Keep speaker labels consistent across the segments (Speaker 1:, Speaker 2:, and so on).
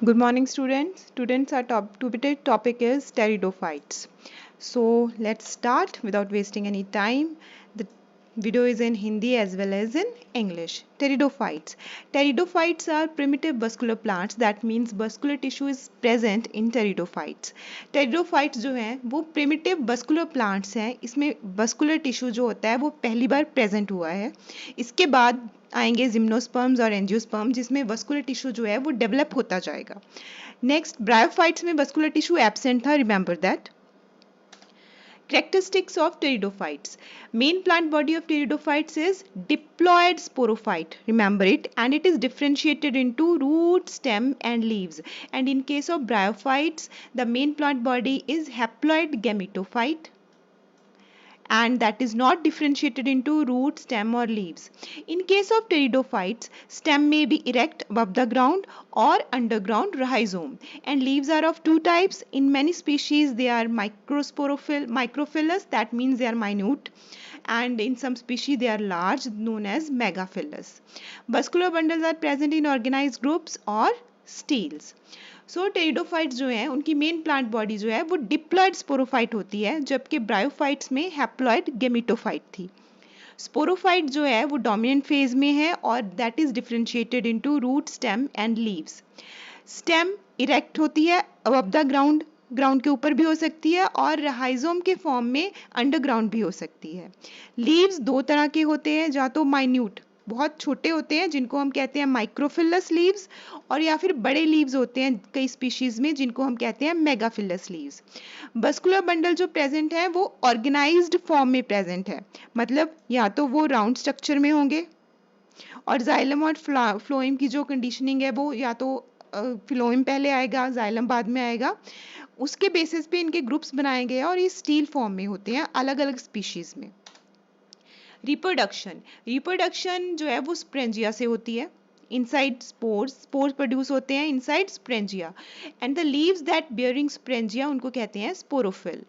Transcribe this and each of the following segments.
Speaker 1: Good morning, students. Our today's topic is pteridophytes. So let's start without wasting any time. The video is in Hindi as well as in English. Pteridophytes. Pteridophytes are primitive vascular plants. That means vascular tissue is present in pteridophytes. Pteridophytes जो हैं वो primitive vascular plants हैं. इसमें vascular tissue जो होता है वो पहली बार present हुआ है. इसके बाद आएंगे जिम्नोस्पर्म्स और एंजियोस्पर्म जिसमें वस्कुलर टिश्यू जो है वो डेवलप होता जाएगा. नेक्स्ट ब्रायोफाइट्स में वस्कुलर टिश्यू एब्सेंट था, remember that. Characteristics of pteridophytes. Main plant body of pteridophytes is diploid sporophyte. Remember it, and it is differentiated into root, stem, and leaves. And in case of bryophytes, the main plant body is haploid gametophyte, and that is not differentiated into root, stem or leaves. In case of pteridophytes, stem may be erect above the ground or underground rhizome, and leaves are of two types. In many species they are microphyllous, that means they are minute, and in some species they are large, known as megaphyllous. Vascular bundles are present in organized groups or steels. So pteridophytes जो हैं उनकी main plant body जो है वो diploid sporophyte होती है, जबकि bryophytes में हैप्लॉयड गेमिटोफाइट थी. स्पोरोफाइट जो है वो डोमिनेंट फेज में है और that is differentiated into root, stem and leaves. Stem erect होती है अबव द ग्राउंड, ग्राउंड के ऊपर भी हो सकती है, और राइजोम के फॉर्म में अंडरग्राउंड भी हो सकती है. लीव्स दो तरह के होते हैं, या तो माइन्यूट बहुत छोटे होते हैं जिनको हम कहते हैं माइक्रोफिलस लीव्स, और या फिर बड़े लीव्स होते हैं कई स्पीशीज में जिनको हम कहते हैं मेगाफिलस लीव्स. वस्कुलर बंडल जो प्रेजेंट है वो ऑर्गेनाइज्ड फॉर्म में प्रेजेंट है, मतलब या तो वो राउंड स्ट्रक्चर में होंगे, और जाइलम और फ्लोएम की जो कंडीशनिंग है वो या तो फ्लोएम पहले आएगा, जाइलम बाद में आएगा. उसके बेसिस पे इनके ग्रुप्स बनाए गए हैं और ये स्टील फॉर्म में होते हैं अलग अलग स्पीशीज में. रिप्रोडक्शन जो है वो स्प्रेंजिया से होती है. इनसाइड स्पोर्स प्रोड्यूस होते हैं inside sporangia, and the leaves that bearing sporangia उनको कहते हैं sporophyll.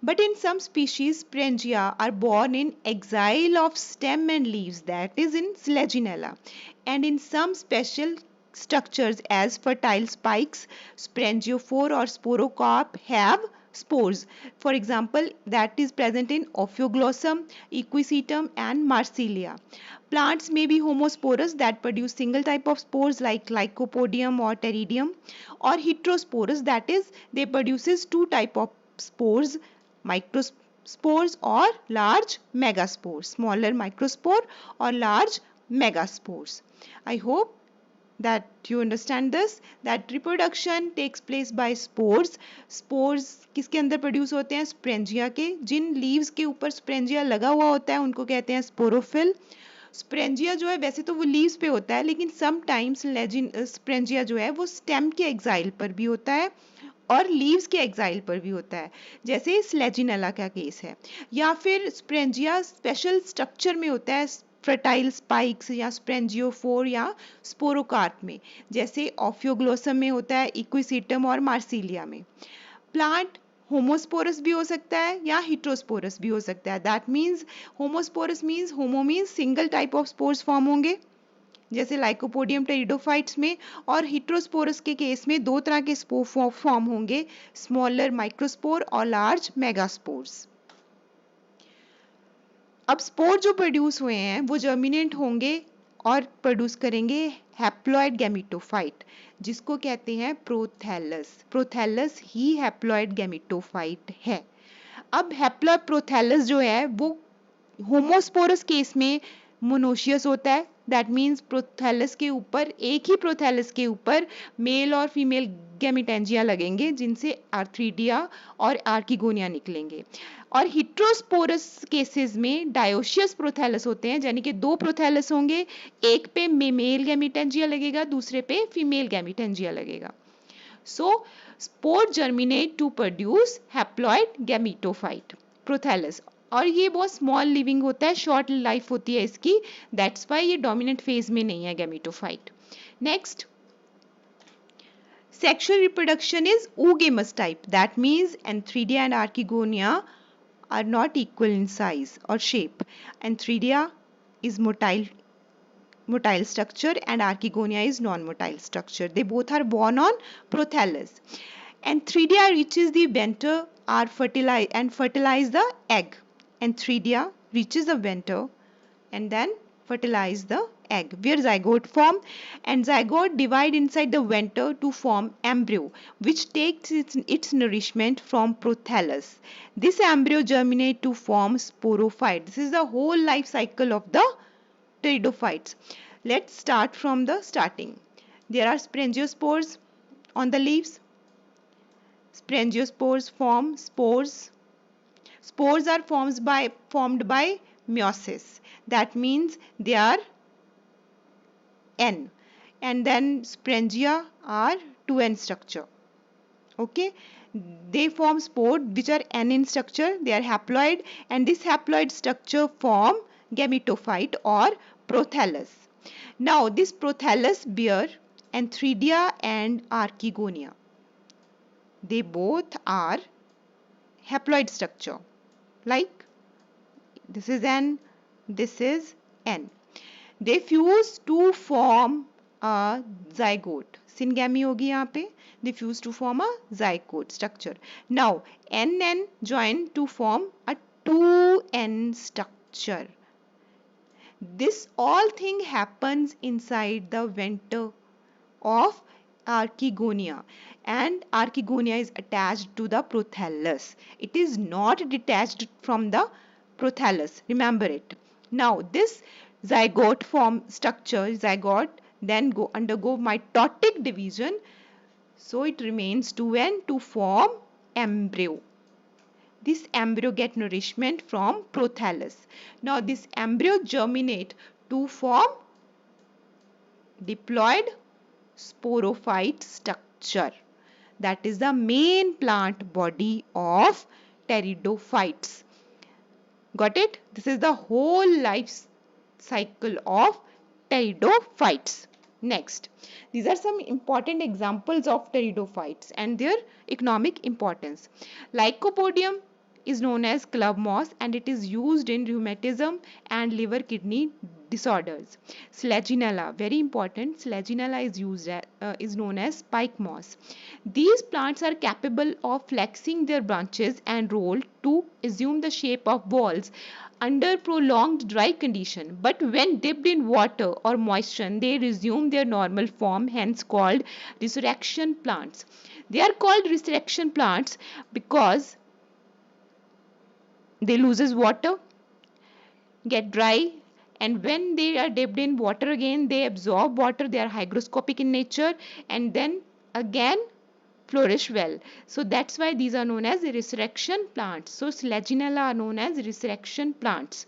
Speaker 1: But in some species sporangia are borne in axil of stem and leaves, that is in selaginella. And in some special structures as fertile spikes, sprangiophore or sporocarp have spores. For example, that is present in Ophioglossum, Equisetum and Marsilia. Plants may be homosporous, that produce single type of spores like Lycopodium or Pteridium, or heterosporous, that is they produces two type of spores, microspores or large megaspores, smaller microspore or large megaspores. I hope that you understand this, that reproduction takes place by spores किसके अंदर produce होते हैं? स्प्रेंजिया के. जिन leaves के ऊपर स्प्रेंजिया लगा हुआ होता है उनको कहते हैं स्पोरोफिल. स्प्रेंजिया जो है वैसे तो वो लीव्स पे होता है, लेकिन समटाइम्स स्प्रेंजिया जो है वो स्टेम के एक्साइल पर भी होता है और लीव्स के एक्साइल पर भी होता है, जैसे स्लेजिनेला का केस है. या फिर स्प्रेंजिया स्पेशल स्ट्रक्चर में होता है, फर्टाइल स्पाइक्स या स्प्रेंजियोफोर या स्पोरोकार्प में, जैसे ऑफियोग्लोसम में होता है, इक्विसीटम और मार्सिलिया में. प्लांट होमोस्पोरस भी हो सकता है या हिट्रोस्पोरस भी हो सकता है. That means homosporous means homo means single type of spores form होंगे जैसे लाइकोपोडियम टेरिडोफाइट्स में, और हिट्रोस्पोरस के केस में दो तरह के स्पोर फॉर्म होंगे, स्मॉलर माइक्रोस्पोर और लार्ज मेगास्पोर्स. अब स्पोर जो प्रोड्यूस हुए हैं वो जर्मिनेंट होंगे और प्रोड्यूस करेंगे हैप्लॉइड गैमेटोफाइट, जिसको कहते हैं प्रोथैलस. प्रोथैलस ही हैप्लॉइड गैमेटोफाइट है. अब हैप्लॉइड प्रोथैलस जो है वो होमोस्पोरस केस में मोनोशियस होता है. दैट मीन्स प्रोथैलस के ऊपर, एक ही प्रोथैलस के ऊपर मेल और फीमेल गैमेटेंजिया लगेंगे, जिनसे आर्थ्रीडिया और आर्किगोनिया निकलेंगे. और हिट्रोस्पोरस केसेस में डायोशियस प्रोथैलस होते हैं, यानी कि दो प्रोथैलस होंगे, एक पे मेल गैमेटेंजिया लगेगा, दूसरे पे फीमेल गैमेटेंजिया लगेगा. So spore germinate to produce haploid gametophyte prothallus, और ये बहुत स्मॉल लिविंग होता है, शॉर्ट लाइफ होती है इसकी, दैट्स वाई ये डोमिनेंट फेज में नहीं है gametophyte. Next, sexual reproduction is oogamous type. That means Antheridia and Archegonia are not equal in size or shape. Antheridia is motile structure and Archegonia is non-motile structure. They both are born on prothallus. And Theridia reaches the venter are fertilize the egg. And Theridia reaches the venter and then fertilize the egg where zygote form, and zygote divide inside the venter to form embryo which takes its nourishment from prothallus. This embryo germinate to form sporophyte. This is the whole life cycle of the pteridophytes. Let's start from the starting. There are sprangiosperms on the leaves. Sprangiosperms form spores. Spores are formed by meiosis. That means they are N, and then sporangia are 2N structure. Okay, they form spore which are N in structure. They are haploid, and this haploid structure form gametophyte or prothallus. Now this prothallus bear Antheridia and Archegonia. They both are haploid structure, like this is N, this is N. They fuse to form a zygote. Syngamy होगी यहाँ पे. They fuse to form a zygote structure. Now NN join to form a 2N structure. This all thing happens inside the venter of Archegonia, and Archegonia is attached to the prothallus. It is not detached from the prothallus. Remember it. Now this zygote form structure, zygote then undergo mitotic division, so it remains 2N to form embryo. This embryo get nourishment from prothallus. Now this embryo germinate to form diploid sporophyte structure. That is the main plant body of pteridophytes. Got it? This is the whole life cycle of pteridophytes. Next, these are some important examples of pteridophytes and their economic importance. Lycopodium is known as club moss, and it is used in rheumatism and liver kidney disorders. Selaginella, very important. Selaginella is known as spike moss. These plants are capable of flexing their branches and roll to assume the shape of balls under prolonged dry condition, but when dipped in water or moisture they resume their normal form, hence called resurrection plants. They are called resurrection plants because they loses water, get dry, and when they are dipped in water again they absorb water. They are hygroscopic in nature and then again flourish well. So that's why these are known as resurrection plants. So Selaginella are known as resurrection plants.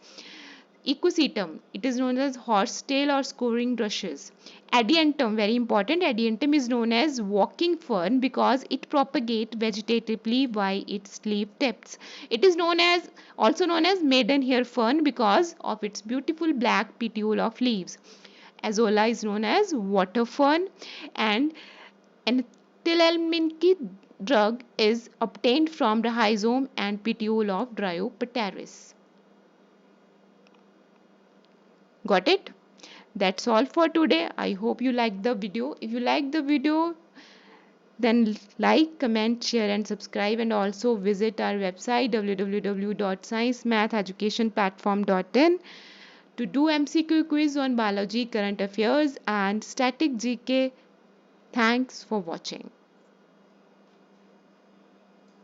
Speaker 1: Equisetum, it is known as horsetail or scouring rushes. Adiantum, very important. Adiantum is known as walking fern because it propagates vegetatively by its leaf tips. It is also known as maidenhair fern because of its beautiful black petiole of leaves. Azolla is known as water fern, and Tilelminki drug is obtained from the rhizome and petiole of Dryopteris. Got it? That's all for today. I hope you liked the video. If you like the video, then like, comment, share and subscribe, and also visit our website www.sciencematheducationplatform.in to do MCQ quiz on biology, current affairs and static GK. Thanks for watching.